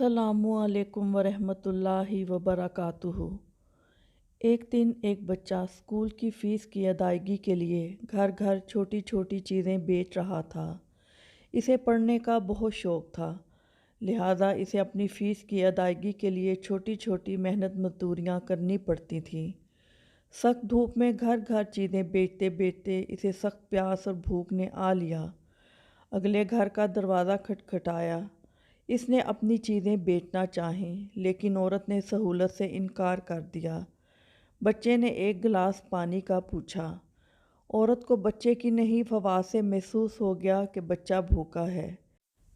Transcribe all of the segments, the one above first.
अस्सलामुअलैकुम वरहमतुल्लाहि वबरकातुहू। एक दिन एक बच्चा स्कूल की फ़ीस की अदायगी के लिए घर घर छोटी छोटी चीज़ें बेच रहा था। इसे पढ़ने का बहुत शौक़ था, लिहाजा इसे अपनी फ़ीस की अदायगी के लिए छोटी छोटी मेहनत मज़दूरियाँ करनी पड़ती थीं। सख्त धूप में घर घर चीज़ें बेचते बेचते इसे सख्त प्यास और भूख ने आ लिया। अगले घर का दरवाज़ा खटखटाया। इसने अपनी चीज़ें बेचना चाहें, लेकिन औरत ने सहूलत से इनकार कर दिया। बच्चे ने एक गिलास पानी का पूछा। औरत को बच्चे की नई फवाद से महसूस हो गया कि बच्चा भूखा है।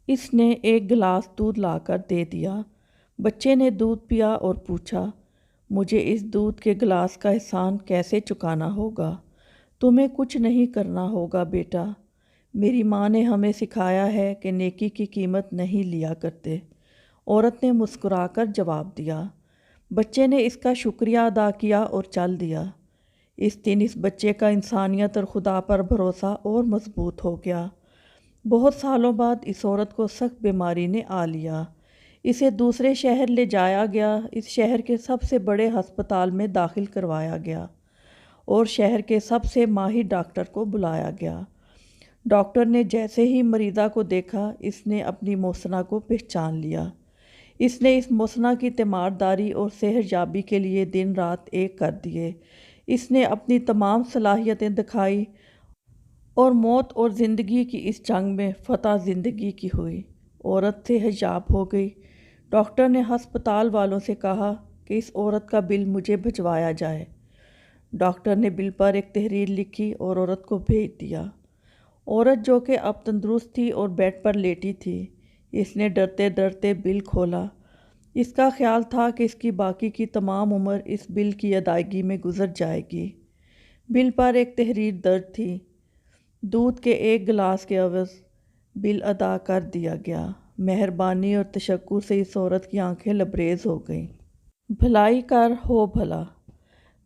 इसने एक गिलास दूध लाकर दे दिया। बच्चे ने दूध पिया और पूछा, मुझे इस दूध के गिलास का एहसान कैसे चुकाना होगा? तुम्हें कुछ नहीं करना होगा बेटा। मेरी माँ ने हमें सिखाया है कि नेकी की कीमत नहीं लिया करते। औरत ने मुस्कुराकर जवाब दिया। बच्चे ने इसका शुक्रिया अदा किया और चल दिया। इस दिन इस बच्चे का इंसानियत और खुदा पर भरोसा और मजबूत हो गया। बहुत सालों बाद इस औरत को सख्त बीमारी ने आ लिया। इसे दूसरे शहर ले जाया गया। इस शहर के सबसे बड़े हस्पताल में दाखिल करवाया गया और शहर के सबसे माहिर डॉक्टर को बुलाया गया। डॉक्टर ने जैसे ही मरीज़ा को देखा, इसने अपनी मोहसना को पहचान लिया। इसने इस मोहसना की तीमारदारी और सेहतयाबी के लिए दिन रात एक कर दिए। इसने अपनी तमाम सलाहियतें दिखाई और मौत और ज़िंदगी की इस जंग में फ़तह ज़िंदगी की हुई। औरत सेहतयाब हो गई। डॉक्टर ने हस्पताल वालों से कहा कि इस औरत का बिल मुझे भिजवाया जाए। डॉक्टर ने बिल पर एक तहरीर लिखी और औरत को भेज दिया। औरत जो कि अब तंदुरुस्त थी और बेड पर लेटी थी, इसने डरते डरते बिल खोला। इसका ख्याल था कि इसकी बाकी की तमाम उम्र इस बिल की अदायगी में गुजर जाएगी। बिल पर एक तहरीर दर्ज थी। दूध के एक गिलास के अवज़ बिल अदा कर दिया गया। मेहरबानी और तशक्कुर से इस औरत की आंखें लबरेज हो गईं। भलाई कर हो भला।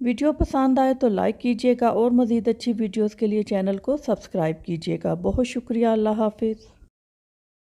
वीडियो पसंद आए तो लाइक कीजिएगा और मज़ीद अच्छी वीडियोस के लिए चैनल को सब्सक्राइब कीजिएगा। बहुत शुक्रिया। अल्लाह हाफिज़।